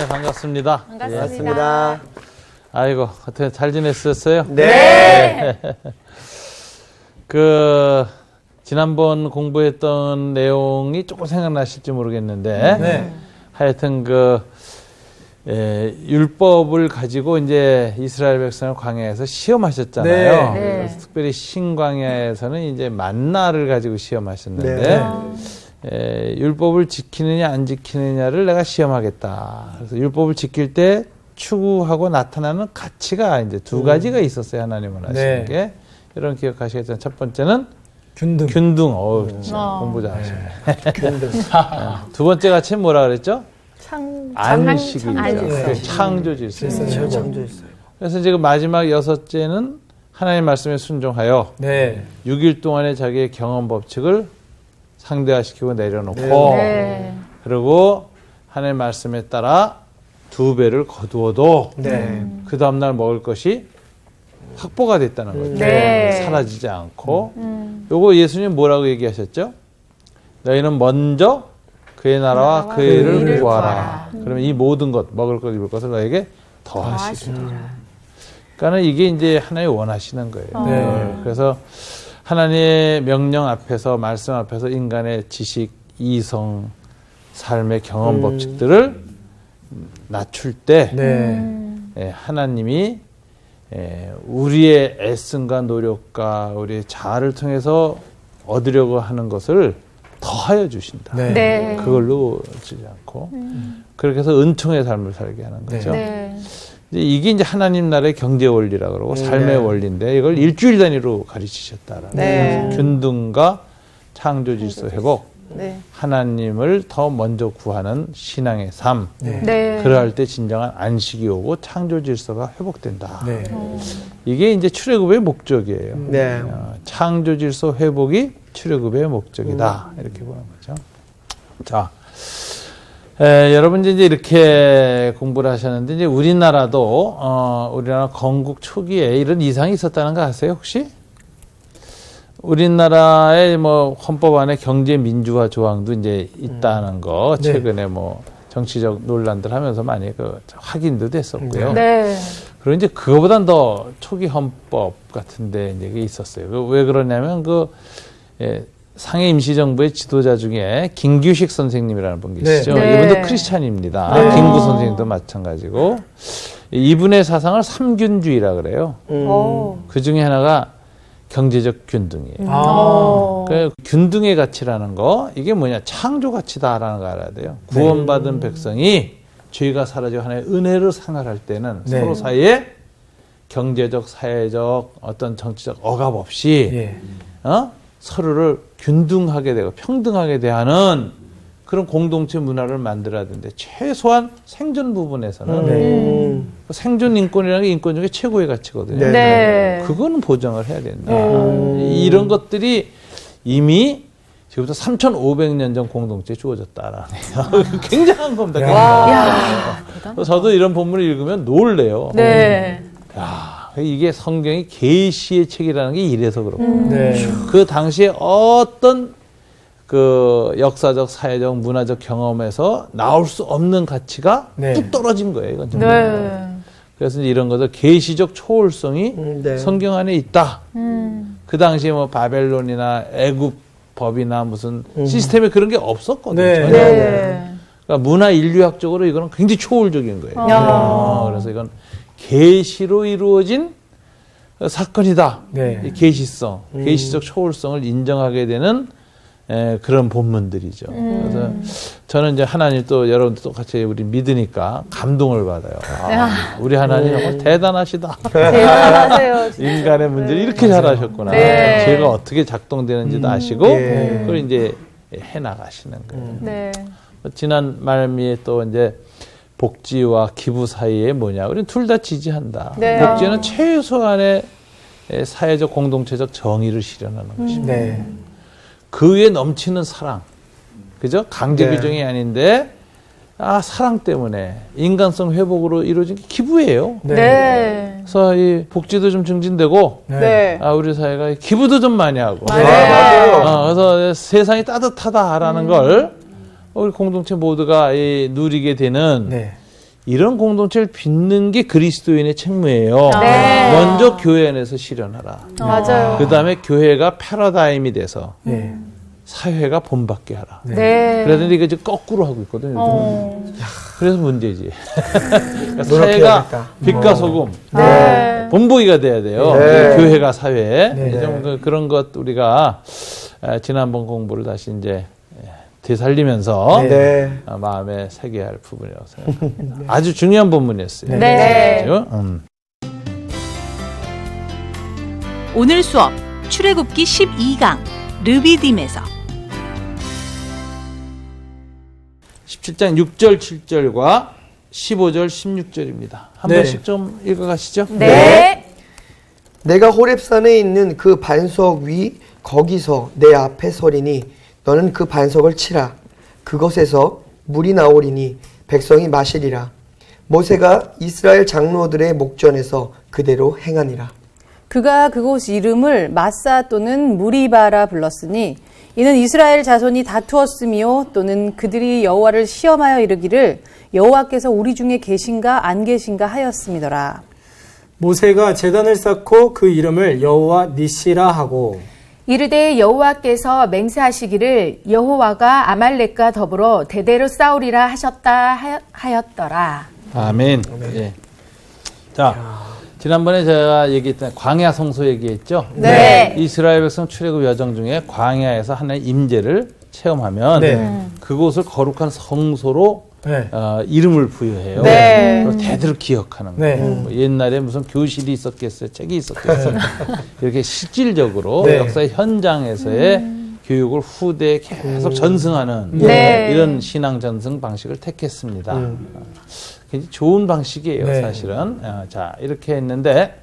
네, 반갑습니다. 반갑습니다. 아이고, 어떻게 잘 지냈었어요? 네. 지난번 공부했던 내용이 조금 생각나실지 모르겠는데, 하여튼 율법을 가지고 이제 이스라엘 백성을 광야에서 시험하셨잖아요. 그래서 특별히 신광야에서는 이제 만나를 가지고 시험하셨는데, 율법을 지키느냐 안 지키느냐를 내가 시험하겠다. 그래서 율법을 지킬 때 추구하고 나타나는 가치가 이제 두 가지가 있었어요. 하나님은 하시는 게. 이런 기억하시겠죠. 첫 번째는 균등. 공부 잘하시네. 균등. 두 번째 가치는 뭐라 그랬죠? 안식이죠. 창조 질서. 그래서 지금 마지막 여섯째는 하나님 말씀에 순종하여 6일 동안의 자기의 경험 법칙을 상대화시키고 내려놓고 그리고 하나님 말씀에 따라 2배를 거두어도 그 다음날 먹을 것이 확보가 됐다는 거죠. 사라지지 않고. 요거 예수님 뭐라고 얘기하셨죠? 너희는 먼저 그의 나라와 그의 일을 구하라. 그러면 이 모든 것, 먹을 것, 입을 것을 너에게 더하시리라. 그러니까 이게 이제 하나님 원하시는 거예요. 그래서 하나님의 명령 앞에서, 말씀 앞에서 인간의 지식, 이성, 삶의 경험 법칙들을 낮출 때 하나님이 우리의 애씀과 노력과 우리의 자아를 통해서 얻으려고 하는 것을 더하여 주신다. 그걸로 주지 않고 그렇게 해서 은총의 삶을 살게 하는 거죠. 이게 이제 하나님 나라의 경제 원리라고 그러고 삶의 원리인데 이걸 일주일 단위로 가르치셨다라는 균등과 창조 질서 회복, 하나님을 더 먼저 구하는 신앙의 삶. 그러할 때 진정한 안식이 오고 창조 질서가 회복된다. 이게 이제 출애굽의 목적이에요. 창조 질서 회복이 출애굽의 목적이다. 이렇게 보는 거죠. 자. 여러분 이제 이렇게 공부를 하셨는데 이제 우리나라도 우리나라 건국 초기에 이런 이상이 있었다는 거 아세요 혹시? 우리나라의 뭐 헌법 안에 경제 민주화 조항도 이제 있다는 거 최근에 뭐 정치적 논란들 하면서 많이 확인도 됐었고요. 그리고 이제 그거보단 더 초기 헌법 같은데 이제 있었어요. 왜 그러냐면 상해 임시정부의 지도자 중에 김규식 선생님이라는 분 계시죠. 이분도 크리스찬입니다. 김구 선생님도 마찬가지고. 이분의 사상을 삼균주의라 그래요. 그 중에 하나가 경제적 균등이에요. 균등의 가치라는 거, 이게 뭐냐, 창조 가치다라는 거 알아야 돼요. 구원받은 백성이 죄가 사라지고 하나의 은혜를 생활할 때는 서로 사이에 경제적, 사회적, 어떤 정치적 억압 없이 서로를 균등하게 되고 평등하게 대하는 그런 공동체 문화를 만들어야 되는데 최소한 생존 부분에서는 생존 인권이라는 게 인권 중에 최고의 가치거든요. 그거는 보장을 해야 된다. 이런 것들이 이미 지금부터 3,500년 전 공동체에 주어졌다라는 굉장한 겁니다. 저도 이런 본문을 읽으면 놀래요. 이게 성경이 계시의 책이라는 게 이래서 그렇고 그 당시에 어떤 그 역사적, 사회적, 문화적 경험에서 나올 수 없는 가치가 뚝 떨어진 거예요. 이건 정말. 그래서 이런 것들 계시적 초월성이 성경 안에 있다. 그 당시에 뭐 바벨론이나 애굽 법이나 무슨 시스템에 그런 게 없었거든요. 그러니까 문화 인류학적으로 이거는 굉장히 초월적인 거예요. 그래서 이건 계시로 이루어진 사건이다. 이 계시성, 계시적 초월성을 인정하게 되는 그런 본문들이죠. 그래서 저는 이제 하나님 또 여러분들 똑같이 우리 믿으니까 감동을 받아요. 우리 하나님 정말 대단하시다. 대단하세요. 인간의 문제를 이렇게 잘하셨구나. 죄가 어떻게 작동되는지도 아시고 그걸 이제 해 나가시는 거예요. 지난 말미에 또 이제 복지와 기부 사이에 뭐냐? 우리는 둘 다 지지한다. 복지는 최소한의 사회적 공동체적 정의를 실현하는 것입니다. 그 위에 넘치는 사랑, 그죠? 강제 규정이 아닌데 사랑 때문에 인간성 회복으로 이루어진 게 기부예요. 그래서 이 복지도 좀 증진되고, 우리 사회가 기부도 좀 많이 하고, 그래서 세상이 따뜻하다라는 걸 우리 공동체 모두가 누리게 되는 이런 공동체를 빚는 게 그리스도인의 책무예요. 네. 먼저 교회 안에서 실현하라. 맞아요. 그 다음에 교회가 패러다임이 돼서 사회가 본받게 하라. 네. 그러는데 이거 지금 거꾸로 하고 있거든요. 그래서 문제지. 그러니까 사회가 노력해야겠다. 빛과 소금, 네. 본보기가 돼야 돼요. 네. 교회가 사회에. 네. 좀 그런 것 우리가 지난번 공부를 다시 이제 되살리면서 네. 마음에 새겨야 할 부분이라고 생각합니다. 아주 중요한 본문이었어요. 네. 그죠? 오늘 수업 출애굽기 12강 르비딤에서 17장 6절, 7절과 15절, 16절입니다. 한 네. 번씩 좀 읽어가시죠. 네. 내가 호렙산에 있는 그 반석 위 거기서 내 앞에 서리니 너는 그 반석을 치라. 그것에서 물이 나오리니 백성이 마시리라. 모세가 이스라엘 장로들의 목전에서 그대로 행하니라. 그가 그곳 이름을 마사 또는 무리바라 불렀으니 이는 이스라엘 자손이 다투었으며 또는 그들이 여호와를 시험하여 이르기를 여호와께서 우리 중에 계신가 안 계신가 하였음이더라. 모세가 제단을 쌓고 그 이름을 여호와 니시라 하고 이르되 여호와께서 맹세하시기를 여호와가 아말렉과 더불어 대대로 싸우리라 하셨다 하였더라. 아멘. 예. 자, 지난번에 제가 얘기했던 광야 성소 얘기했죠. 네. 이스라엘 백성 출애굽 여정 중에 광야에서 하나의 임재를 체험하면 네. 그곳을 거룩한 성소로 네. 이름을 부여해요. 네. 그리고 대대로 기억하는 거예요. 네. 뭐 옛날에 무슨 교실이 있었겠어요, 책이 있었겠어요. 이렇게 실질적으로 네. 역사의 현장에서의 교육을 후대에 계속 전승하는 네. 이런 신앙 전승 방식을 택했습니다. 굉장히 좋은 방식이에요, 네. 사실은. 자, 이렇게 했는데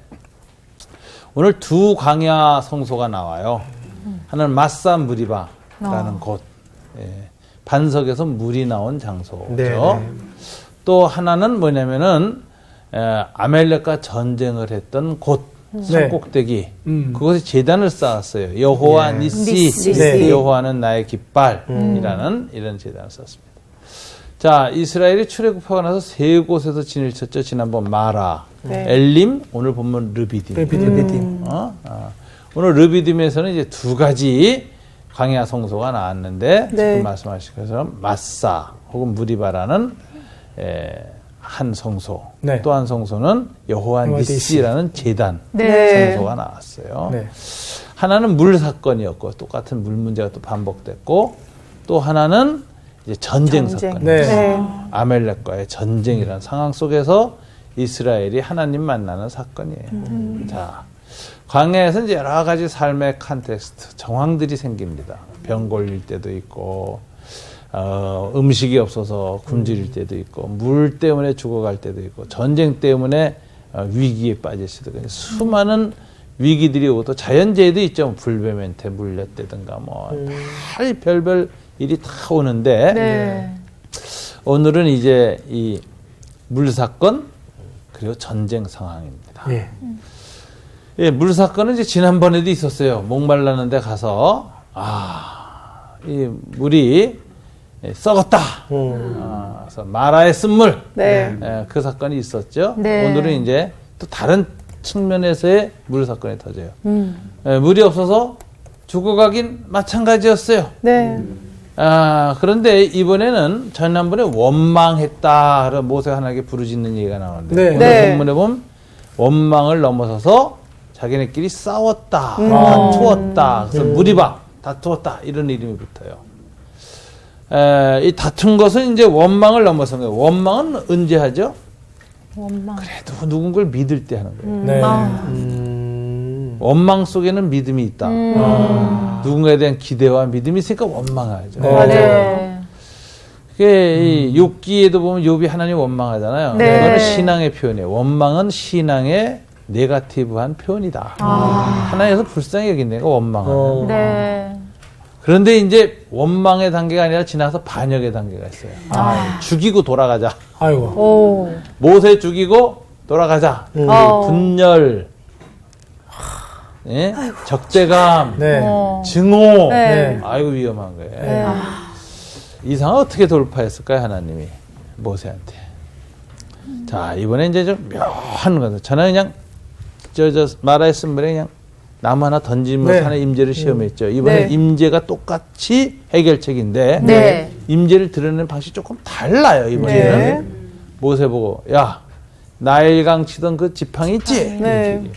오늘 두 광야 성소가 나와요. 하나는 마사 무리바라는 곳. 예. 반석에서 물이 나온 장소죠. 네. 또 하나는 뭐냐면은 아멜렉과 전쟁을 했던 곳 산꼭대기 그곳에 제단을 쌓았어요. 여호와 네. 니시, 네. 여호와는 나의 깃발이라는 이런 제단을 쌓습니다. 자, 이스라엘이 출애굽하고 나서 세 곳에서 진을 쳤죠. 지난번 마라, 엘림, 오늘 보면 르비딤. 르비딤. 오늘 르비딤에서는 이제 두 가지 광야 성소가 나왔는데 지금 말씀하신 것처럼 마사 혹은 무리바라는 한 성소, 네. 또 한 성소는 여호와 니시라는 제단 네. 성소가 나왔어요. 네. 하나는 물 사건이었고 똑같은 물 문제가 또 반복됐고 또 하나는 이제 전쟁 사건. 네. 아멜렉과의 전쟁이라는 상황 속에서 이스라엘이 하나님 만나는 사건이에요. 자, 광야에서 이제 여러 가지 삶의 컨텍스트, 정황들이 생깁니다. 병 걸릴 때도 있고, 음식이 없어서 굶주릴 때도 있고, 물 때문에 죽어갈 때도 있고, 전쟁 때문에 위기에 빠질 수도 있고, 수많은 위기들이 오고 또 자연재해도 있죠. 불뱀한테 물렸다든가 뭐, 별별 일이 다 오는데, 네. 오늘은 이제 이 물사건, 그리고 전쟁 상황입니다. 예. 예, 물 사건은 이제 지난번에도 있었어요. 목말랐는데 가서 이 물이 썩었다. 그래서 마라의 쓴물. 네. 예, 그 사건이 있었죠. 네. 오늘은 이제 또 다른 측면에서의 물 사건이 터져요. 예, 물이 없어서 죽어가긴 마찬가지였어요. 네. 그런데 이번에는 지난번에 원망했다. 그래서 모세가 하나님께 부르짖는 얘기가 나오는데 네. 오늘 네. 본문에 보면 원망을 넘어서서 자기네끼리 싸웠다, 다투었다, 그래서 무리바, 다투었다 이런 이름이 붙어요. 이 다툰 것은 이제 원망을 넘어선 거예요. 원망은 언제 하죠? 그래도 누군가를 믿을 때 하는 거예요. 네. 원망 속에는 믿음이 있다. 누군가에 대한 기대와 믿음이 있으니까 원망하죠. 네. 맞아요. 그게 이 욥기에도 보면 욥이 하나님 원망하잖아요. 네. 그거는 신앙의 표현이에요. 원망은 신앙의 네거티브한 표현이다. 하나님께서 불쌍히 여긴다니까 원망하는. 네. 그런데 이제 원망의 단계가 아니라 지나서 반역의 단계가 있어요. 죽이고 돌아가자. 아이고. 오. 모세 죽이고 돌아가자. 분열, 예? 적대감, 네. 증오. 네. 아이고 위험한 거예요. 이 상황 어떻게 돌파했을까요, 하나님이 모세한테? 자, 이번에 이제 좀 묘한 거죠. 저는 그냥 저 마라의 쓴물에 그냥 나무 하나 던지면서 네. 하나의 임재를 시험했죠. 이번에 네. 임재가 똑같이 해결책인데 네. 임재를 드러내는 방식이 조금 달라요. 이번에는 네. 모세 보고 야 나일강 치던 그 지팡이 있지? 네.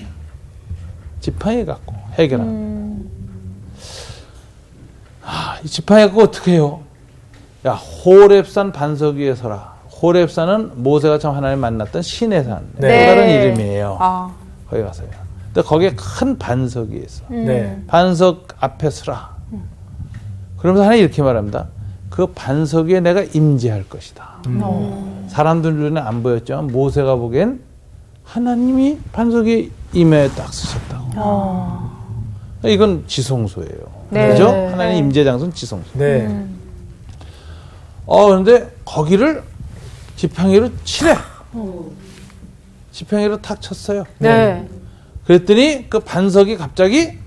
지팡이 갖고 해결합니다. 이 지팡이 갖고 어떻게 해요? 야 호렙산 반석 위에 서라. 호렙산은 모세가 참 하나님 만났던 신의 산. 또 네. 다른 이름이에요. 아. 거기 가서요. 근데 거기에 큰 반석이 있어. 네. 반석 앞에 서라. 그러면서 하나님 이렇게 말합니다. 그 반석 위에 내가 임재할 것이다. 사람들 눈에 안 보였죠. 모세가 보기엔 하나님이 반석 위에 임에 딱 쓰셨다고. 이건 지성소예요. 네. 그죠? 네. 하나님 임재 장소는 지성소. 네. 그런데 거기를 지팡이로 치래. 지팡이로 탁 쳤어요. 네. 그랬더니 그 반석이 갑자기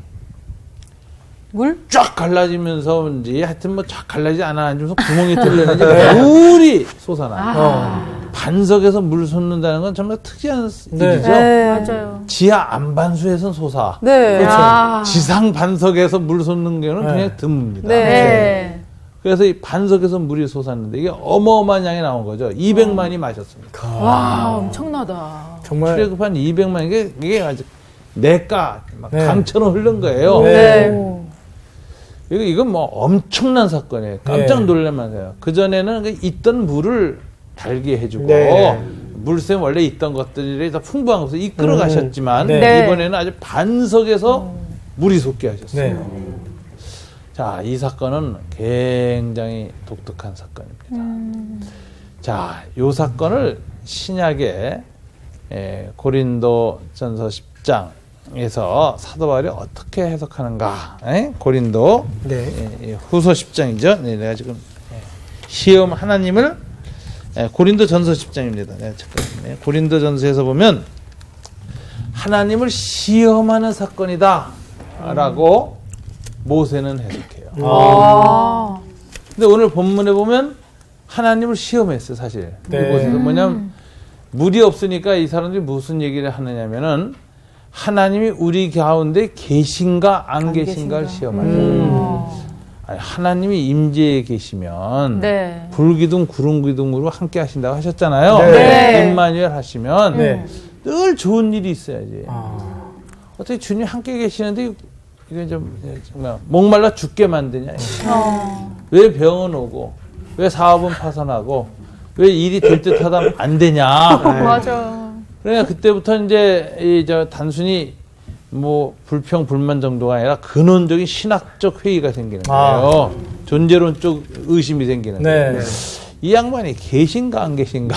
물? 쫙 갈라지면서인지 하여튼 뭐 쫙 갈라지지 않아가지고 구멍이 뚫렸는지 물이 솟아나. 반석에서 물 솟는다는 건 정말 특이한 네. 일이죠. 맞아요. 지하 안반수에선 솟아. 네. 그렇죠. 지상 반석에서 물 솟는 경우는 네. 그냥 드뭅니다. 네. 네. 그래서 이 반석에서 물이 솟았는데 이게 어마어마한 양이 나온 거죠. 200만이 마셨습니다. 와, 엄청나다. 정말 출애굽한 200만 이게 아주 내가 막 네. 강처럼 흐른 거예요. 네. 이건 뭐 엄청난 사건이에요. 깜짝 놀랄만해요. 그 전에는 있던 물을 달게 해주고 네. 물샘 원래 있던 것들이 다 풍부한 것을 이끌어 가셨지만 네. 이번에는 아주 반석에서 물이 솟게 하셨어요. 네. 자, 이 사건은 굉장히 독특한 사건입니다. 자, 이 사건을 신약의 고린도전서 10장에서 사도 바울이 어떻게 해석하는가? 고린도 네. 후서 10장이죠. 네, 내가 지금 시험 하나님을 고린도전서 10장입니다. 네, 잠깐만요. 고린도전서에서 보면 하나님을 시험하는 사건이다라고 모세는 해석해요. 근데 오늘 본문에 보면 하나님을 시험했어요, 사실. 네. 이곳에서 뭐냐면 물이 없으니까 이 사람들이 무슨 얘기를 하느냐면은 하나님이 우리 가운데 계신가 안 계신가를 시험하죠. 아니, 하나님이 임재에 계시면 네. 불기둥 구름기둥으로 함께 하신다고 하셨잖아요. 네. 임마누엘 하시면 네. 늘 좋은 일이 있어야지. 아. 어떻게 주님 함께 계시는데 이게 좀 정말 목말라 죽게 만드냐? 왜 병은 오고 왜 사업은 파산하고 왜 일이 될 듯하다 안 되냐? 맞아. 그러니까 그때부터 이제 단순히 뭐 불평 불만 정도가 아니라 근원적인 신학적 회의가 생기는 거예요. 존재론적 의심이 생기는 네. 거예요. 이 양반이 계신가 안 계신가?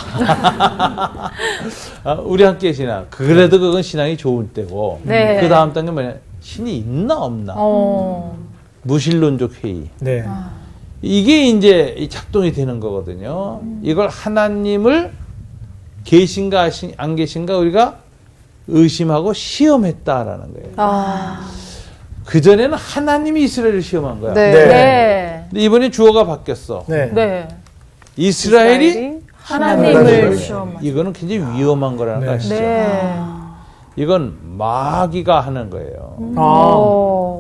우리 함께 계시나? 그래도 그건 신앙이 좋을 때고. 네. 그 다음 단계 뭐냐? 신이 있나 없나? 무신론적 회의. 네. 이게 이제 이 작동이 되는 거거든요. 이걸 하나님을 계신가 안 계신가 우리가 의심하고 시험했다라는 거예요. 그전에는 하나님이 이스라엘을 시험한 거야. 네. 네. 네. 근데 이번에 주어가 바뀌었어. 네. 네. 이스라엘이 하나님을 시험하죠. 이거는 굉장히 위험한 거라는 거 네. 아시죠? 네. 이건 마귀가 하는 거예요. 아.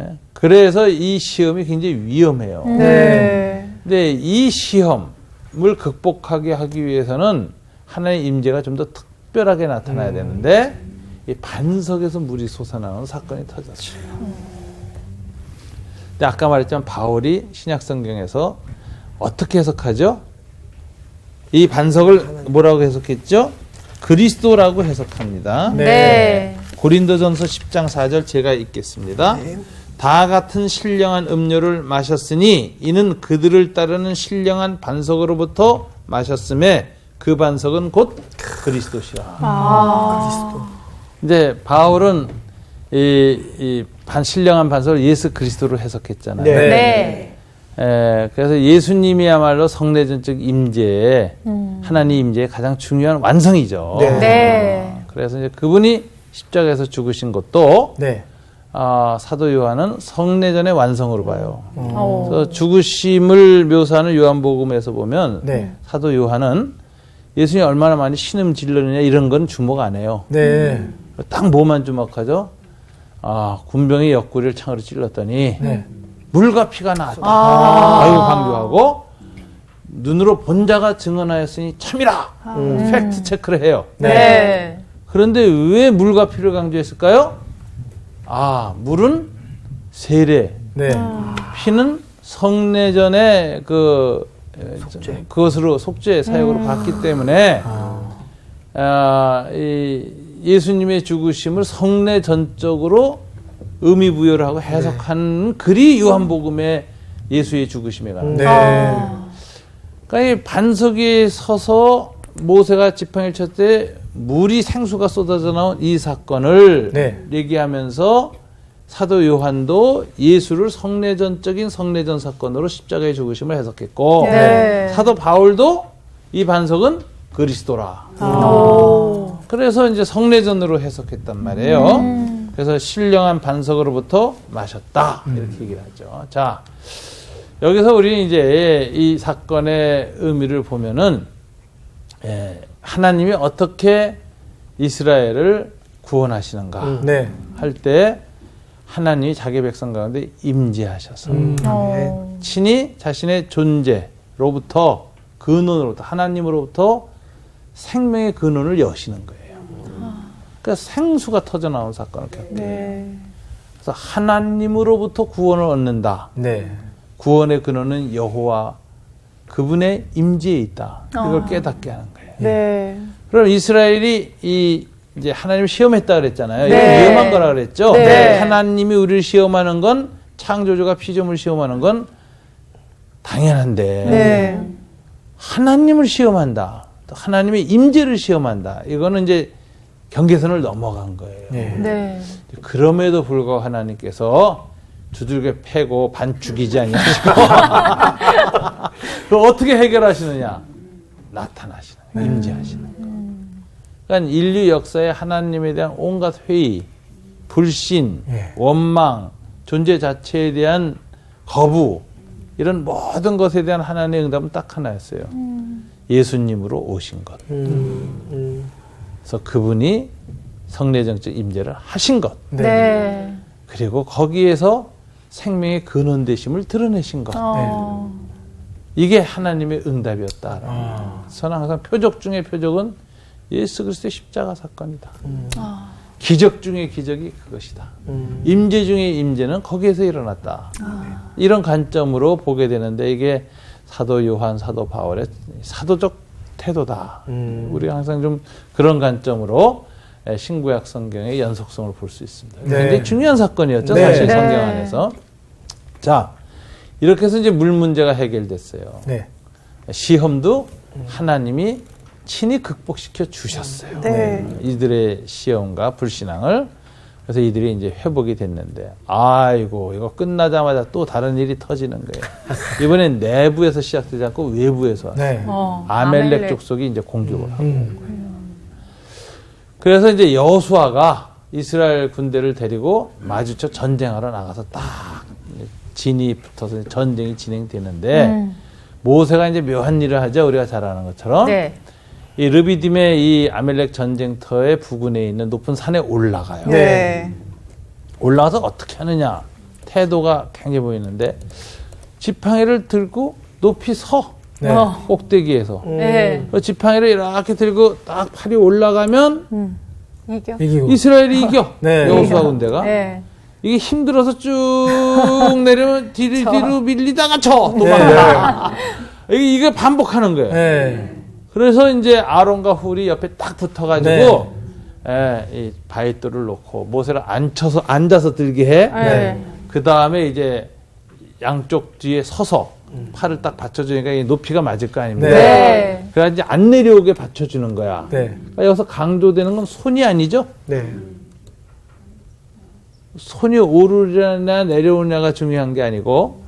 예? 그래서 이 시험이 굉장히 위험해요. 네. 근데 이 시험을 극복하게 하기 위해서는 하나님의 임재가 좀 더 특별하게 나타나야 되는데 이 반석에서 물이 솟아나는 사건이 터졌어요. 근데 아까 말했지만 바울이 신약 성경에서 어떻게 해석하죠? 이 반석을 뭐라고 해석했죠? 그리스도라고 해석합니다. 네. 고린도전서 10장 4절 제가 읽겠습니다. 다 같은 신령한 음료를 마셨으니 이는 그들을 따르는 신령한 반석으로부터 마셨음에 그 반석은 곧 그리스도시라. 이제 바울은 이 신령한 반석을 예수 그리스도로 해석했잖아요. 네. 그래서 예수님이야말로 성내전적 임재, 하나님 임재의 가장 중요한 완성이죠. 네. 네. 그래서 이제 그분이 십자가에서 죽으신 것도 네. 사도 요한은 성내전의 완성으로 봐요. 오. 그래서 죽으심을 묘사하는 요한복음에서 보면 네. 사도 요한은 예수님이 얼마나 많이 신음 질르느냐 이런 건 주목 안 해요. 네. 딱 뭐만 주목하죠? 아, 군병이 옆구리를 창으로 찔렀더니 네. 물과 피가 나왔다. 아유 강조하고 눈으로 본 자가 증언하였으니 참이라. 팩트 체크를 해요. 네. 그런데 왜 물과 피를 강조했을까요? 아, 물은 세례, 네. 피는 성례전에 그것으로 속죄 사역으로 봤기 때문에 이 예수님의 죽으심을 성례 전적으로 의미 부여를 하고 해석한 글이 요한복음의 예수의 죽으심에 관한 네. 그러니까 이 반석 위에 서서 모세가 지팡이를 쳤을 때 물이 생수가 쏟아져 나온 이 사건을 네. 얘기하면서 사도 요한도 예수를 성례전적인 성례전 사건으로 십자가의 죽으심을 해석했고 네. 사도 바울도 이 반석은 그리스도라. 그래서 이제 성례전으로 해석했단 말이에요. 그래서 신령한 반석으로부터 마셨다 이렇게 얘기를 하죠. 자, 여기서 우리 이제 이 사건의 의미를 보면은 하나님이 어떻게 이스라엘을 구원하시는가 네. 할 때 하나님이 자기 백성 가운데 임재하셔서 친히 자신의 존재로부터 근원으로부터 하나님으로부터 생명의 근원을 여시는 거예요. 그러니까 생수가 터져 나온 사건을 겪게. 그래서 하나님으로부터 구원을 얻는다. 네. 구원의 근원은 여호와 그분의 임재에 있다. 이걸 깨닫게 하는 거예요. 네. 그럼 이스라엘이 이제 하나님을 시험했다 그랬잖아요. 이거 네. 위험한 거라 그랬죠. 네. 하나님이 우리를 시험하는 건 창조주가 피조물을 시험하는 건 당연한데 네. 하나님을 시험한다. 또 하나님의 임재를 시험한다. 이거는 이제 경계선을 넘어간 거예요. 네. 네. 그럼에도 불구하고 하나님께서 두들겨 패고 반 죽이지 아니하시고 그럼 어떻게 해결하시느냐? 나타나시는 거예요. 임재하시는 거예요. 그러니까 인류 역사에 하나님에 대한 온갖 회의, 불신, 예. 원망, 존재 자체에 대한 거부 이런 모든 것에 대한 하나님의 응답은 딱 하나였어요. 예수님으로 오신 것. 그래서 그분이 성례정적 임재를 하신 것. 네. 네. 그리고 거기에서 생명의 근원 되심을 드러내신 것. 이게 하나님의 응답이었다. 저는 항상 표적 중에 표적은 예수 그리스도의 십자가 사건이다. 기적 중에 기적이 그것이다. 임재 중에 임재는 거기에서 일어났다. 이런 관점으로 보게 되는데 이게 사도 요한, 사도 바울의 사도적 태도다. 우리가 항상 좀 그런 관점으로 신구약 성경의 연속성을 볼 수 있습니다. 네. 굉장히 중요한 사건이었죠. 네. 사실 네. 성경 안에서. 자, 이렇게 해서 이제 물 문제가 해결됐어요. 네. 시험도 하나님이 친히 극복시켜 주셨어요. 네. 이들의 시험과 불신앙을. 그래서 이들이 이제 회복이 됐는데, 아이고, 이거 끝나자마자 또 다른 일이 터지는 거예요. 이번엔 내부에서 시작되지 않고 외부에서 왔어요. 네. 아멜렉 족속이 이제 공격을 하고 온 거예요. 그래서 이제 여호수아가 이스라엘 군대를 데리고 마주쳐 전쟁하러 나가서 딱 진이 붙어서 전쟁이 진행되는데 모세가 이제 묘한 일을 하죠. 우리가 잘 아는 것처럼. 네. 이 르비딤의 이 아멜렉 전쟁터의 부근에 있는 높은 산에 올라가요. 네. 올라가서 어떻게 하느냐. 태도가 강해 보이는데 지팡이를 들고 높이 서. 네. 꼭대기에서. 네. 그 지팡이를 이렇게 들고 딱 팔이 올라가면 이겨. 이기고. 이스라엘이 이겨. 네. 여호수아 군대가. 네. 이게 힘들어서 쭉 내려면 뒤로 밀리다가 쳐. 또 막. 이게 반복하는 거예요. 네. 그래서 이제 아론과 훌이 옆에 딱 붙어가지고 이 바위돌을 놓고 모세를 앉아서 들게 해. 네. 그 다음에 이제 양쪽 뒤에 서서 팔을 딱 받쳐주니까 이 높이가 맞을 거 아닙니까? 네. 그래서 이제 안 내려오게 받쳐주는 거야. 네. 그러니까 여기서 강조되는 건 손이 아니죠? 네. 손이 오르려나 내려오냐가 중요한 게 아니고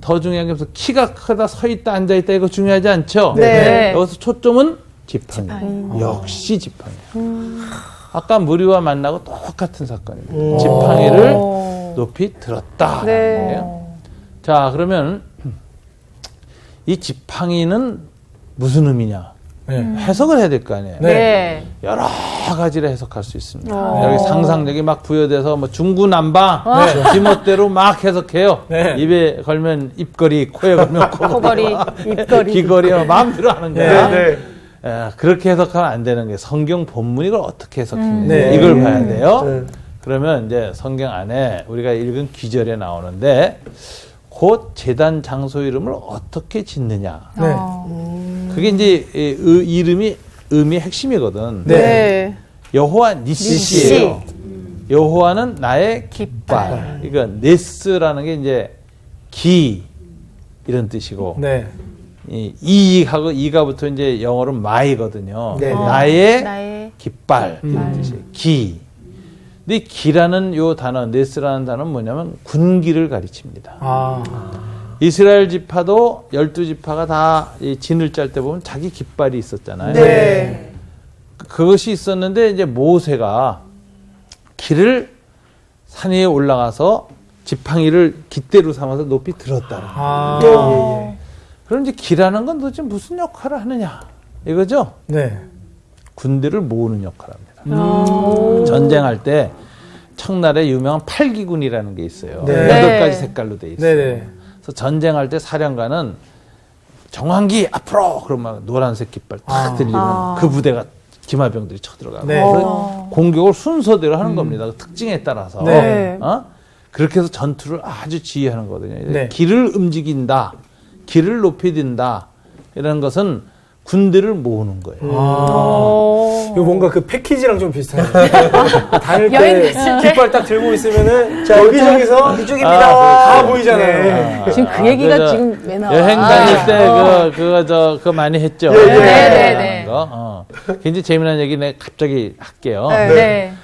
더 중요한 게 무슨 키가 크다 서 있다 앉아 있다 이거 중요하지 않죠? 네. 여기서 초점은 지팡이. 역시 지팡이. 아까 무리와 만나고 똑같은 사건입니다. 지팡이를 높이 들었다. 네. 자, 그러면 이 지팡이는 무슨 의미냐? 해석을 해야 될 거 아니에요. 네. 여러 가지로 해석할 수 있습니다. 여기 상상력이 막 부여돼서 뭐 중구난방 지멋대로 막 해석해요. 네. 입에 걸면 입거리, 코에 걸면 코걸이, 입거리. 귀걸이 마음대로 하는 거야. 네. 그렇게 해석하면 안 되는 게 성경 본문이 이걸 어떻게 해석했는지 네. 이걸 봐야 돼요. 네. 그러면 이제 성경 안에 우리가 읽은 귀절에 나오는데 곧 제단 장소 이름을 어떻게 짓느냐. 네. 그게 이제 이름이 의미의 핵심이거든. 네. 여호와 니시예요. 여호와는 나의 깃발. 이거 네스라는 게 이제 기 이런 뜻이고 네. 이하고 이가부터 이제 영어로 마이거든요. 네. 나의 깃발 이런 뜻이에요. 기. 근데 기라는 요 단어, 네스라는 단어는 뭐냐면 군기를 가리칩니다. 아. 이스라엘 지파도 12지파가 다 이 진을 짤 때 보면 자기 깃발이 있었잖아요. 네. 그것이 있었는데 이제 모세가 길을 산 위에 올라가서 지팡이를 깃대로 삼아서 높이 들었다. 아. 그럼 이제 기라는 건 도대체 무슨 역할을 하느냐 이거죠? 네. 군대를 모으는 역할을 합니다. 전쟁할 때 청나라에 유명한 팔기군이라는 게 있어요. 네. 8가지 색깔로 돼 있어요. 네네. 그래서 전쟁할 때 사령관은 정황기 앞으로 그러면 노란색 깃발 탁 들리면 그 부대가 기마병들이 쳐들어가고 네. 그래서 공격을 순서대로 하는 겁니다. 그 특징에 따라서 네. 그렇게 해서 전투를 아주 지휘하는 거거든요. 네. 길을 움직인다, 길을 높이 든다 이런 것은 군대를 모으는 거예요. 이거 뭔가 그 패키지랑 좀 비슷하네요. 다닐 여행 때 갔을 때? 깃발 딱 들고 있으면은 자, 여기저기서 이쪽입니다. 다 보이잖아요. 지금 그 얘기가 지금 왜 나와? 여행 다닐 때 그거 많이 했죠. 네. 굉장히 재미난 얘기 내가 갑자기 할게요. 네.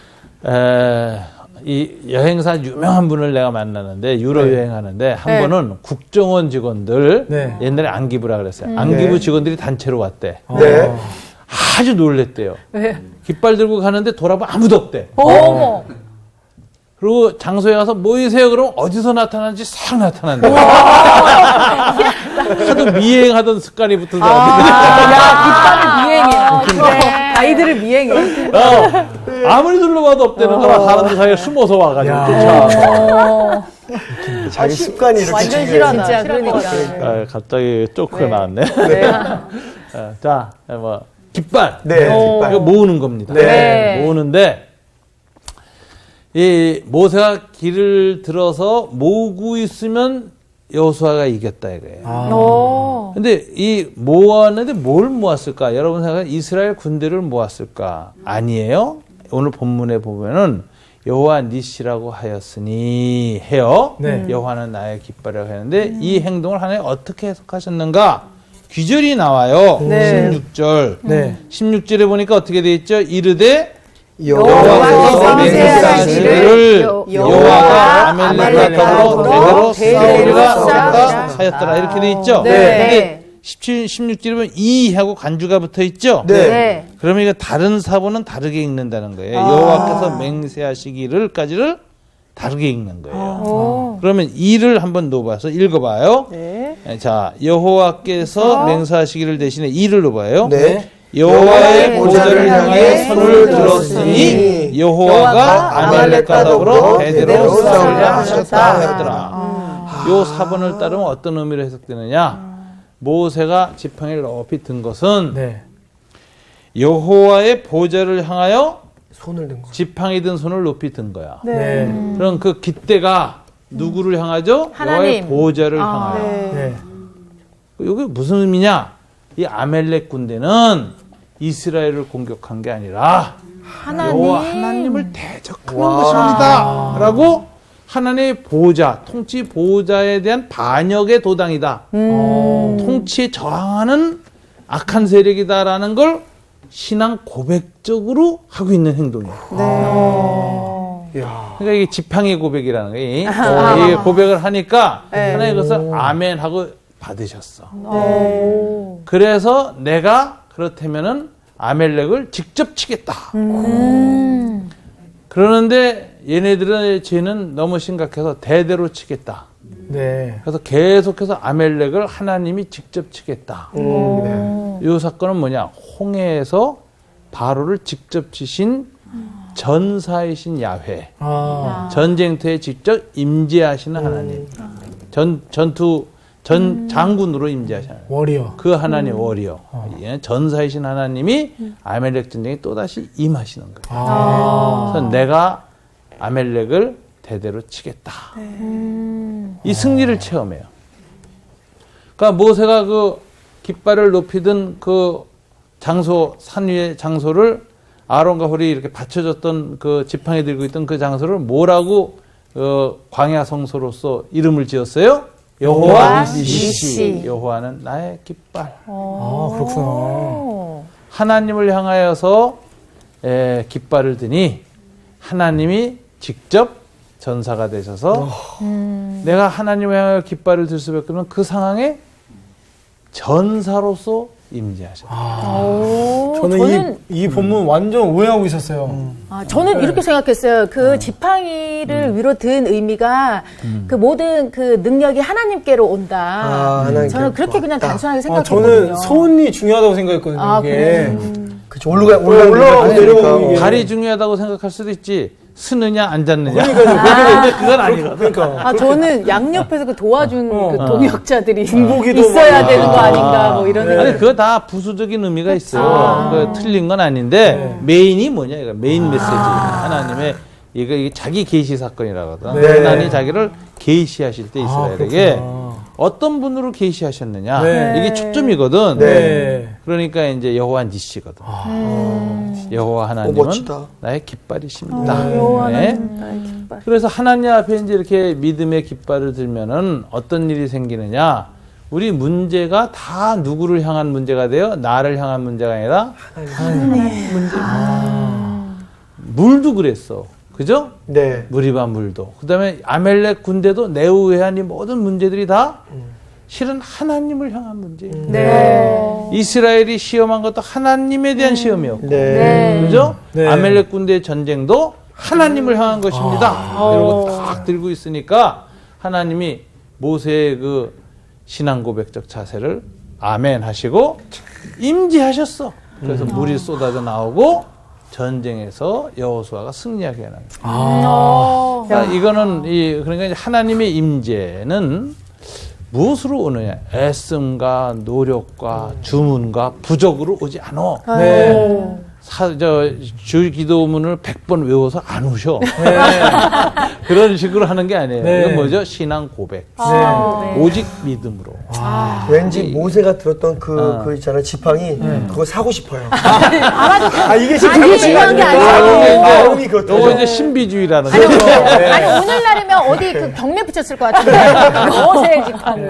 이 여행사 유명한 분을 내가 만나는데 유럽 여행하는데 한 번은 국정원 직원들 네. 옛날에 안기부라 그랬어요. 안기부 네. 직원들이 단체로 왔대. 네. 아주 놀랬대요. 깃발 들고 가는데 돌아보면 아무도 없대. 어머. 그리고 장소에 가서 모이세요 그러면 어디서 나타나는지 싹 나타난대. 하도 미행하던 습관이 붙은 사람들. 깃발을 미행해. 아이들을 미행해. 아무리 둘러봐도 없대는 거라 사람들 사이에 숨어서 와가지고 쫓아와서. 자기 습관이 이렇게 완전 중요해요. 싫어하다. 진짜 그러니까. 갑자기 쪼크가 나왔네. 자, 뭐 깃발. 네. 깃발. 이거 모으는 겁니다. 네. 모으는데 이 모세가 길을 들어서 모으고 있으면 여호수아가 이겼다 이거예요. 근데 이 모았는데 뭘 모았을까? 여러분 생각하면 이스라엘 군대를 모았을까? 아니에요. 오늘 본문에 보면은 여호와 니시라고 하였으니 해요. 네. 여호와는 나의 깃발이라고 했는데 이 행동을 하나님 어떻게 해석하셨는가? 귀절이 나와요. 16절. 네. 16절에 보니까 어떻게 돼 있죠? 이르되 여호와께서 맹세하시기를 여호와가 아멜렉 대대로 앞으로 사울과 쌓았다. 하였더라 이렇게 돼 있죠. 네. 근데 17, 16절에 보면 이 하고 간주가 붙어 있죠. 네. 그러면 이거 다른 사본은 다르게 읽는다는 거예요. 여호와께서 맹세하시기를까지를 다르게 읽는 거예요. 그러면 이를 한번 넣어봐서 읽어봐요. 자, 여호와께서 맹세하시기를 대신에 이를 넣어봐요. 네. 여호와의 보좌를 향해 손을 들었으니 여호와가 아말렉과 더불어 대대로 싸우려 하셨다 하더라. 요 사본을 따르면 어떤 의미로 해석되느냐? 모세가 지팡이를 높이 든 것은 네. 여호와의 보좌를 향하여 손을 든 거. 지팡이 든 손을 높이 든 거야. 네. 그럼 그 깃대가 누구를 향하죠? 여호와의 하나님. 보좌를 향하여. 네. 이게 무슨 의미냐? 이 아멜렉 군대는 이스라엘을 공격한 게 아니라 여호와 하나님을 대적하는 것입니다. 라고 하나님의 보좌, 통치 보좌에 대한 반역의 도당이다. 통치에 저항하는 악한 세력이다라는 걸 신앙 고백적으로 하고 있는 행동이에요. 그러니까 이게 지팡이 고백이라는 거예요. 이 고백을 하니까 하나님 그것을 아멘 하고 받으셨어. 그래서 내가 그렇다면은 아멜렉을 직접 치겠다. 그러는데 얘네들의 죄는 너무 심각해서 대대로 치겠다. 네. 그래서 계속해서 아멜렉을 하나님이 직접 치겠다. 네. 이 사건은 뭐냐? 홍해에서 바로를 직접 치신 전사이신 야훼. 전쟁터에 직접 임재하시는 하나님. 장군으로 임재하시는 하나님. 워리어. 그 하나님 워리어. 예, 전사이신 하나님이 아멜렉 전쟁에 또다시 임하시는 거예요. 그래서 내가 아멜렉을 대대로 치겠다. 이 승리를 체험해요. 그러니까 모세가 그 깃발을 높이던 그 장소, 산 위의 장소를 아론과 홀이 이렇게 받쳐줬던 그 지팡이 들고 있던 그 장소를 뭐라고 광야 성소로서 이름을 지었어요? 여호와 니시. 여호와는 나의 깃발. 그렇구나. 하나님을 향하여서 깃발을 드니 하나님이 직접 전사가 되셔서 내가 하나님을 향하여 깃발을 들 수밖에 없는 그 상황에 전사로서 임재하셨다. 저는 이 본문 완전 오해하고 있었어요. 저는 이렇게 생각했어요. 그 지팡이를 위로 든 의미가 그 모든 그 능력이 하나님께로 온다. 저는 그렇게 그냥 단순하게 생각했거든요. 저는 손이 중요하다고 생각했거든요. 이게. 그렇죠. 올라가고 내려오고 이게. 발이 중요하다고 생각할 수도 있지. 쓰느냐 앉았느냐. 그러니까요. 그건 아니거든. 그러니까. 저는 양옆에서 그 도와준 그 동역자들이 중보기도 있어야 되는 거 아닌가 뭐 이런 아니 그거 다 부수적인 의미가 있어요. 그 틀린 건 아닌데 메인이 뭐냐 이거 메인 메시지. 하나님의 이게 자기 계시 사건이라거든. 네. 하나님이 자기를 계시하실 때 이스라엘에게 어떤 분으로 계시하셨느냐. 이게 초점이거든. 네. 그러니까 이제 여호와 니시거든. 여호와 하나님은 멋지다. 나의 깃발이십니다. 네. 그래서 하나님 앞에 이제 이렇게 믿음의 깃발을 들면은 어떤 일이 생기느냐? 우리 문제가 다 누구를 향한 문제가 돼요? 나를 향한 문제가 아니라 하나님 문제. 물도 그랬어. 그죠? 네. 무리바 물도. 그 다음에 아멜렉 군대도 내후회한 이 모든 문제들이 다 실은 하나님을 향한 문제예요. 네. 이스라엘이 시험한 것도 하나님에 대한 시험이었고. 네. 그죠? 네. 아멜렉 군대의 전쟁도 하나님을 향한 것입니다. 이러고 딱 들고 있으니까 하나님이 모세의 그 신앙 고백적 자세를 아멘 하시고 임재하셨어. 그래서 물이 쏟아져 나오고 전쟁에서 여호수아가 승리하게 하는 거예요. 그러니까 이거는 그러니까 이제 하나님의 임재는 무엇으로 오느냐? 애씀과 노력과 주문과 부적으로 오지 않아. 네. 주 기도문을 100번 외워서 안 오셔. 그런 식으로 하는 게 아니에요. 네. 이건 뭐죠? 신앙 고백. 오직 믿음으로. 왠지 모세가 들었던 그 있잖아요. 지팡이. 그거 사고 싶어요. 이게 지금 아니, 중요한 게 아니에요. 마음이 그렇다. 이거 이제 신비주의라는 아니, 거죠. 아니 오늘날이면 어디 그 경매 붙였을 것 같은데 모세의 지팡이.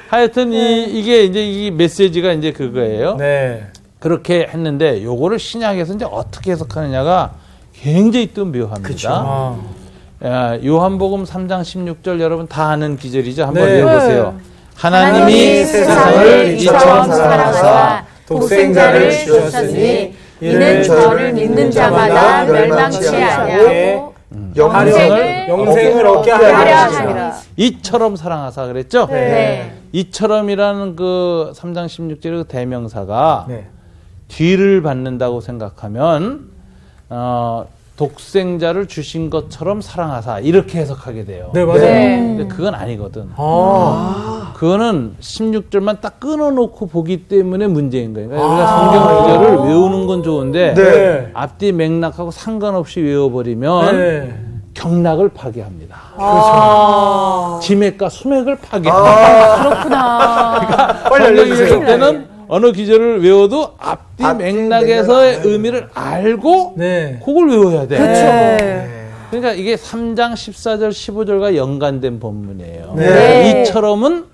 하여튼 이게 이제 이 메시지가 이제 그거예요. 네. 그렇게 했는데 요거를 신약에서 이제 어떻게 해석하느냐가 굉장히 또 묘합니다. 요한복음 3장 16절 여러분 다 아는 기절이죠. 한번 네. 읽어보세요. 하나님이 세상을 이처럼 사랑하사 독생자를 주셨으니 이는 저를 믿는 자마다 멸망치 아니하고 영생을 얻게 하려 하려 함이라. 이처럼 사랑하사 그랬죠? 네. 이처럼이라는 그 3장 16절의 대명사가 네. 뒤를 받는다고 생각하면 독생자를 주신 것처럼 사랑하사 이렇게 해석하게 돼요. 네, 맞아요. 근데 그건 아니거든. 그거는 16절만 딱 끊어놓고 보기 때문에 문제인 거예요. 그러니까 우리가 성경 구절을 외우는 건 좋은데 네. 앞뒤 맥락하고 상관없이 외워버리면 네. 경락을 파괴합니다. 지맥과 수맥을 파괴합니다. 그렇구나. 성경이 읽을 때는 어느 기절을 외워도 앞뒤 맥락에서의 의미를 알고 네. 그걸 외워야 돼. 그렇죠. 그러니까 이게 3장 14절 15절과 연관된 본문이에요. 네. 이처럼은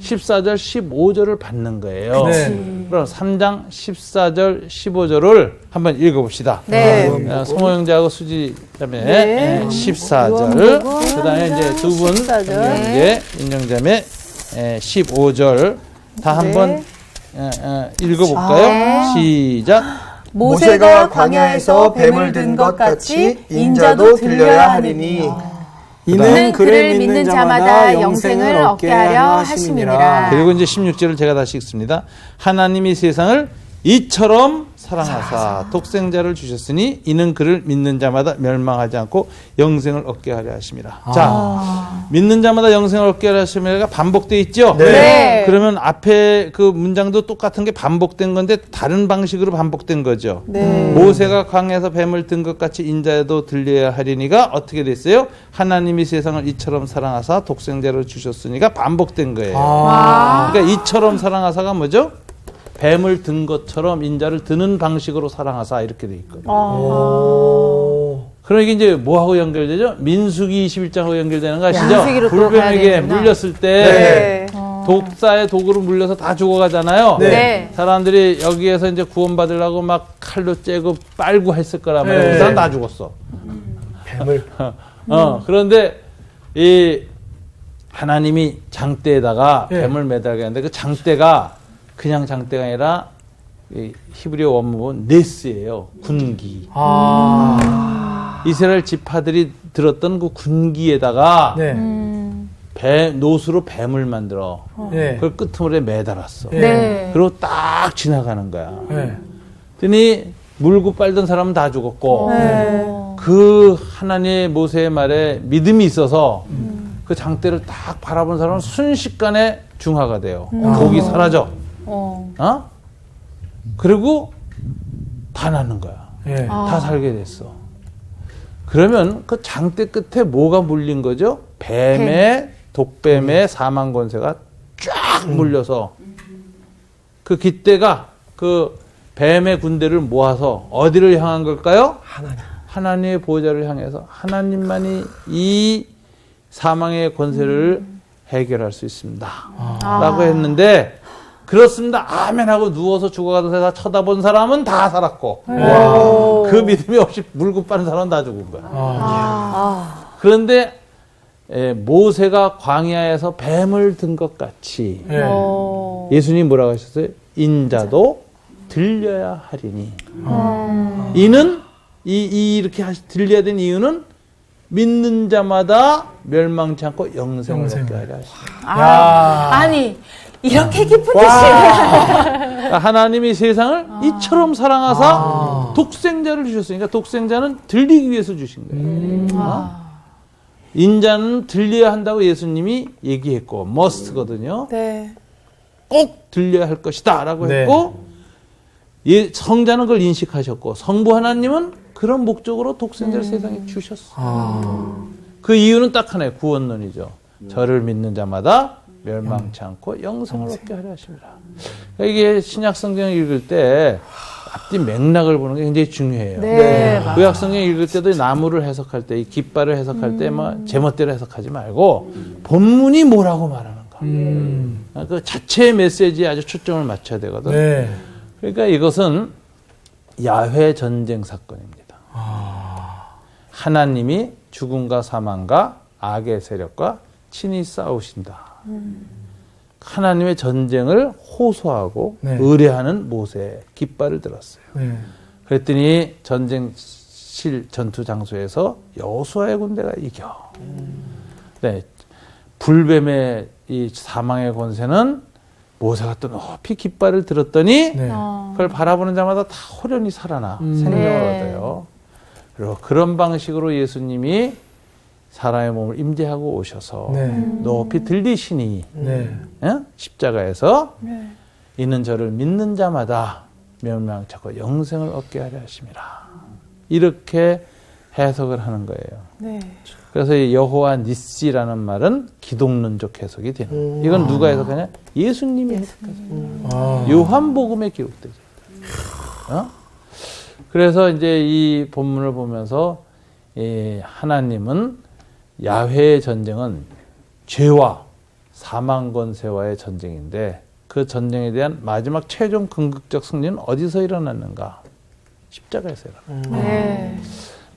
14절 15절을 받는 거예요. 네. 그럼 3장 14절 15절을 한번 읽어봅시다. 네. 성호 형제하고 수지 자매 14절 그 다음에 이제 두 분 형제 인정자매 15절 다 한번 읽어볼까요? 시작. 모세가 광야에서 뱀을 든 것 같이 인자도 들려야 하리니. 이는 그를 믿는 자마다 영생을 얻게 하려 하심이니라. 그리고 이제 16절을 제가 다시 읽습니다. 하나님이 세상을 이처럼 사랑하사 독생자를 주셨으니 이는 그를 믿는 자마다 멸망하지 않고 영생을 얻게 하려 하심이라. 자, 믿는 자마다 영생을 얻게 하려 하심이라가 반복되어 있죠? 네. 그러면 앞에 그 문장도 똑같은 게 반복된 건데 다른 방식으로 반복된 거죠. 네. 모세가 광야에서 뱀을 든 것 같이 인자도 들려야 하리니가 어떻게 됐어요? 하나님이 세상을 이처럼 사랑하사 독생자를 주셨으니가 반복된 거예요. 그러니까 이처럼 사랑하사가 뭐죠? 뱀을 든 것처럼 인자를 드는 방식으로 사랑하사 이렇게 돼 있거든요. 그럼 이게 이제 뭐하고 연결되죠? 민수기 21장하고 연결되는 거 아시죠? 민수기로 또 가야 불뱀에게 되는구나. 물렸을 때 독사의 도구로 물려서 다 죽어가잖아요. 네. 사람들이 여기에서 이제 구원받으려고 막 칼로 째고 빨고 했을 거란 말이에요. 그 사람 다 죽었어. 뱀을. 그런데 이 하나님이 장대에다가 뱀을 매달게 하는데 그 장대가 그냥 장대가 아니라 이 히브리어 원문은 네스예요. 군기. 이스라엘 지파들이 들었던 그 군기에다가 노수로 뱀을 만들어 그걸 끄트머리에 매달았어. 네. 그리고 딱 지나가는 거야. 그랬더니 물고 빨던 사람은 다 죽었고 그 하나님의 모세의 말에 믿음이 있어서 그 장대를 딱 바라본 사람은 순식간에 중화가 돼요. 독이 사라져. 그리고 다 나는 거야. 다 살게 됐어. 그러면 그 장대 끝에 뭐가 물린 거죠? 독뱀의 사망 권세가 쫙 물려서 그 깃대가 그 뱀의 군대를 모아서 어디를 향한 걸까요? 하나님의 보호자를 향해서 하나님만이 이 사망의 권세를 해결할 수 있습니다. 라고 했는데 그렇습니다. 아멘 하고 누워서 죽어가던 새다 쳐다본 사람은 다 살았고 그 믿음이 없이 물고 빠는 사람은 다 죽은 거야. 그런데 모세가 광야에서 뱀을 든 것 같이 예수님이 뭐라고 하셨어요? 인자도 들려야 하리니. 이는 이렇게 들려야 되는 이유는 믿는 자마다 멸망치 않고 영생을 얻게 하려 하시니. 아니 이렇게 깊은 뜻이 하나님이 세상을 이처럼 사랑하사 독생자를 주셨으니까 독생자는 들리기 위해서 주신 거예요. 인자는 들려야 한다고 예수님이 얘기했고 must거든요. 네. 꼭 들려야 할 것이다 라고 했고 성자는 그걸 인식하셨고 성부 하나님은 그런 목적으로 독생자를 세상에 주셨어요. 그 이유는 딱 하나예요. 구원론이죠. 저를 믿는 자마다 멸망치 않고 영생을 얻게 하려 하십니다. 이게 신약 성경을 읽을 때 앞뒤 맥락을 보는 게 굉장히 중요해요. 구약 성경 읽을 때도 나무를 해석할 때, 이 깃발을 해석할 때 뭐 제멋대로 해석하지 말고 본문이 뭐라고 말하는가. 그 자체의 메시지에 아주 초점을 맞춰야 되거든. 그러니까 이것은 야훼 전쟁 사건입니다. 하나님이 죽음과 사망과 악의 세력과 친히 싸우신다. 하나님의 전쟁을 호소하고 의뢰하는 모세의 깃발을 들었어요. 그랬더니 전쟁실 전투 장소에서 여호수아의 군대가 이겨. 불뱀의 이 사망의 권세는 모세가 또 높이 깃발을 들었더니 그걸 바라보는 자마다 다 호련히 살아나 생명을 얻어요. 그리고 그런 방식으로 예수님이 사람의 몸을 임재하고 오셔서 높이 들리시니 십자가에서 이는 저를 믿는 자마다 멸망치 않고 영생을 얻게 하려 하심이라. 이렇게 해석을 하는 거예요. 그래서 이 여호와 니시라는 말은 기독론적 해석이 되는 거예요. 이건 누가 해석하냐? 예수님이 해석하죠. 요한복음에 기록되죠. 그래서 이제 이 본문을 보면서 하나님은 야훼의 전쟁은 죄와 사망 권세와의 전쟁인데 그 전쟁에 대한 마지막 최종 궁극적 승리는 어디서 일어났는가? 십자가에서 일어났다.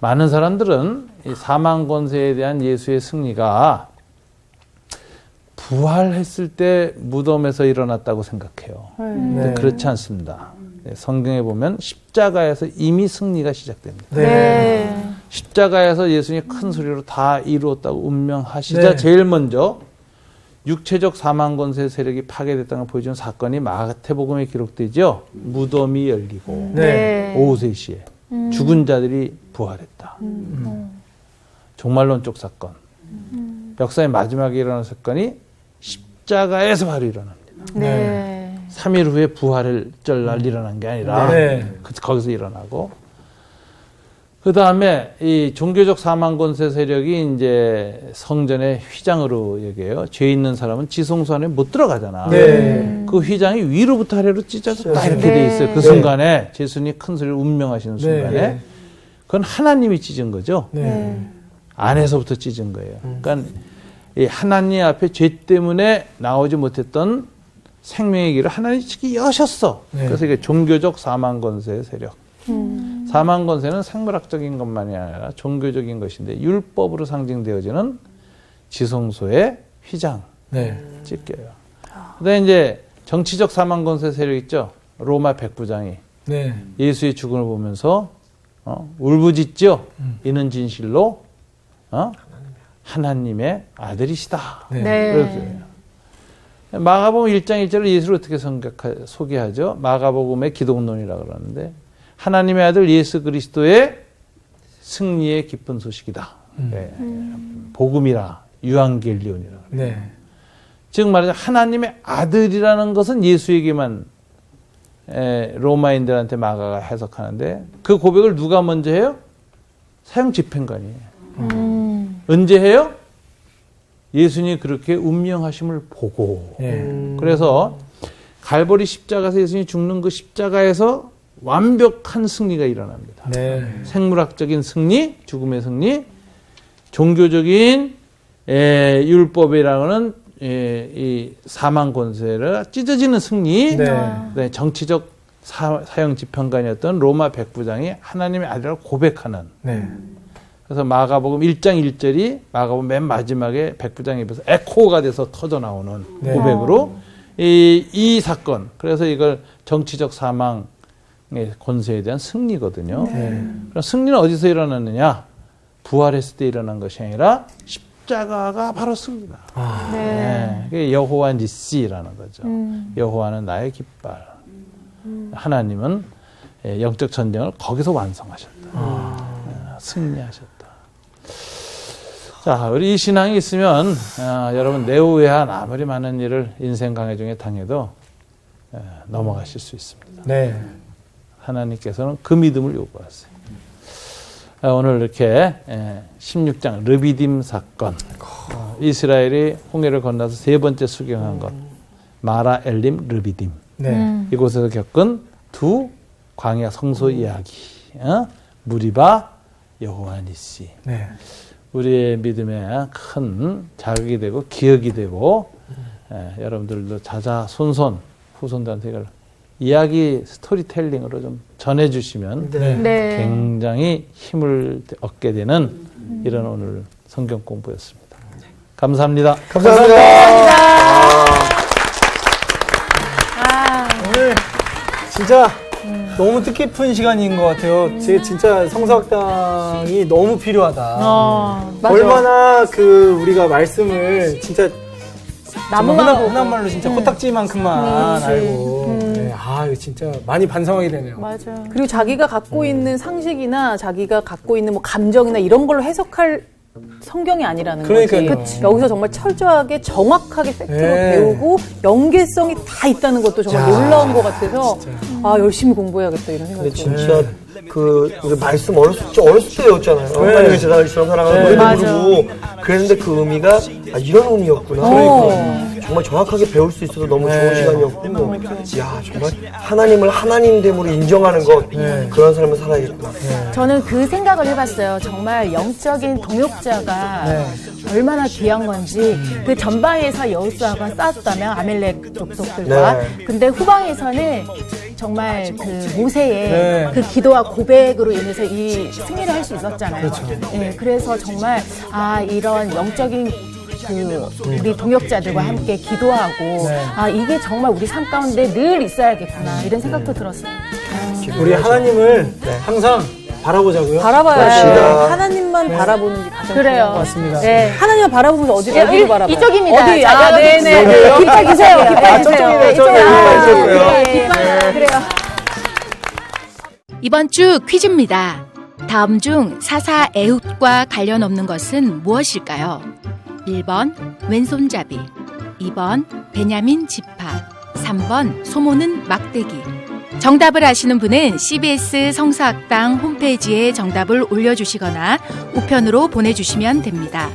많은 사람들은 이 사망 권세에 대한 예수의 승리가 부활했을 때 무덤에서 일어났다고 생각해요. 근데 그렇지 않습니다. 성경에 보면 십자가에서 이미 승리가 시작됩니다. 십자가에서 예수님이 큰 소리로 다 이루었다고 운명하시자 제일 먼저 육체적 사망 권세 세력이 파괴됐다는 걸 보여주는 사건이 마태복음에 기록되죠. 무덤이 열리고 오후 3시에 죽은 자들이 부활했다. 종말론적 사건. 역사의 마지막에 일어난 사건이 십자가에서 바로 일어납니다. 3일 후에 부활을 절 일어난 게 아니라 거기서 일어나고, 그 다음에 이 종교적 사망 권세 세력이 이제 성전의 휘장으로 얘기해요. 죄 있는 사람은 지성소 안에 못 들어가잖아. 그 휘장이 위로부터 아래로 찢어졌다 이렇게 돼 있어요. 그 순간에 예수님이 큰 소리를 운명하시는 순간에 그건 하나님이 찢은 거죠. 안에서부터 찢은 거예요. 그러니까 이 하나님 앞에 죄 때문에 나오지 못했던 생명의 길을 하나님이 여셨어. 그래서 이게 종교적 사망 권세의 세력. 사망 권세는 생물학적인 것만이 아니라 종교적인 것인데 율법으로 상징되어지는 지성소의 휘장 찢겨요. 그다음에 이제 정치적 사망 권세 세력 있죠. 로마 백부장이 예수의 죽음을 보면서 울부짖죠. 이는 진실로 하나님의 아들이시다. 그랬어요. 마가복음 1장 1절을 예수를 어떻게 소개하죠? 마가복음의 기독론이라고 그러는데 하나님의 아들 예수 그리스도의 승리의 기쁜 소식이다. 복음이라 유앙겔리온이라. 즉 말하자면 하나님의 아들이라는 것은 예수에게만 로마인들한테 마가가 해석하는데 그 고백을 누가 먼저 해요? 사형 집행관이에요. 언제 해요? 예수님이 그렇게 운명하심을 보고. 그래서 갈보리 십자가에서 예수님이 죽는 그 십자가에서 완벽한 승리가 일어납니다. 생물학적인 승리, 죽음의 승리, 종교적인 율법이라는 이 사망 권세를 찢어지는 승리, 정치적 사형 집행관이었던 로마 백부장이 하나님의 아들이라고 고백하는. 그래서 마가복음 1장 1절이 마가복음 맨 마지막에 백부장 입에서 에코가 돼서 터져 나오는 고백으로 이 사건. 그래서 이걸 정치적 사망 권세에 대한 승리거든요. 그럼 승리는 어디서 일어났느냐? 부활했을 때 일어난 것이 아니라 십자가가 바로 승리다. 그게 여호와 니시라는 거죠. 여호와는 나의 깃발. 하나님은 영적 전쟁을 거기서 완성하셨다. 승리하셨다. 자, 우리 이 신앙이 있으면 여러분 내후회한 아무리 많은 일을 인생 강해 중에 당해도 넘어가실 수 있습니다. 하나님께서는 그 믿음을 요구하세요. 오늘 이렇게 16장 르비딤 사건, 이스라엘이 홍해를 건너서 세 번째 수경한 것, 마라 엘림 르비딤. 이곳에서 겪은 두 광야 성소 이야기, 무리바 여호와 니시. 우리의 믿음에 큰 자극이 되고 기억이 되고 여러분들도 자자손손 후손들한테 이걸 이야기 스토리텔링으로 좀 전해주시면 굉장히 힘을 얻게 되는 이런 오늘 성경 공부였습니다. 감사합니다. 오늘 진짜 너무 뜻깊은 시간인 것 같아요. 진짜 성서학당이 너무 필요하다. 얼마나 우리가 말씀을 진짜 흔한 말로 진짜 코딱지만큼만 알고. 이거 진짜 많이 반성하게 되네요. 맞아. 그리고 자기가 갖고 있는 상식이나 자기가 갖고 있는 뭐 감정이나 이런 걸로 해석할 성경이 아니라는 거지. 여기서 정말 철저하게 정확하게 팩트로 배우고 연계성이 다 있다는 것도 정말 놀라운 것 같아서 열심히 공부해야겠다 이런 생각이 들어요. 진짜 우리 말씀 어렸을 때였잖아요. 하나님의 제자를 사랑하는 노래도 부르고 그랬는데 그 의미가 이런 의미였구나. 정말 정확하게 배울 수 있어서 너무 좋은 시간이었고, 정말 하나님을 하나님됨으로 인정하는 것, 그런 삶을 살아야겠구나. 저는 그 생각을 해봤어요. 정말 영적인 동역자가 얼마나 귀한 건지. 그 전방에서 여호수아가 싸웠다면 아멜렉 족속들과, 근데 후방에서는 정말 그 모세의 그 기도와 고백으로 인해서 이 승리를 할 수 있었잖아요. 그래서 정말 이런 영적인 우리 동역자들과 함께 기도하고 이게 정말 우리 삶 가운데 늘 있어야겠구나 이런 생각도 들었어요. 우리 하나님을 항상 바라보자고요? 바라봐야죠. 봅시다. 하나님만 바라보는 게 가장 그래요. 중요한 것 맞습니다. 네. 하나님을 바라보면서 어디를 바라봐요? 이쪽입니다. 어디? 자, 아, 여기 네네. 여기요? 깃발 주세요. 깃발 주세요. 저쪽이네요. 저기 이쪽으로. 깃발 있었고요. 깃발. 그래요. 이번 주 퀴즈입니다. 다음 중 사사 에훗과 관련 없는 것은 무엇일까요? 1번 왼손잡이, 2번 베냐민 지파, 3번 소모는 막대기. 정답을 아시는 분은 CBS 성서학당 홈페이지에 정답을 올려주시거나 우편으로 보내주시면 됩니다.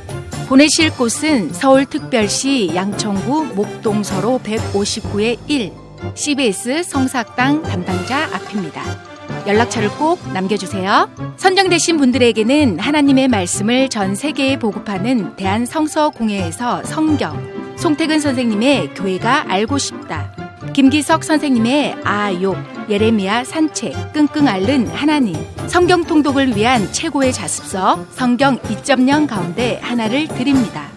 보내실 곳은 서울특별시 양천구 목동서로 159의 1 CBS 성서학당 담당자 앞입니다. 연락처를 꼭 남겨주세요. 선정되신 분들에게는 하나님의 말씀을 전 세계에 보급하는 대한성서공회에서 성경, 송태근 선생님의 교회가 알고 싶다, 김기석 선생님의 아욥, 예레미야 산책, 끙끙 앓는 하나님, 성경 통독을 위한 최고의 자습서 성경 2.0 가운데 하나를 드립니다.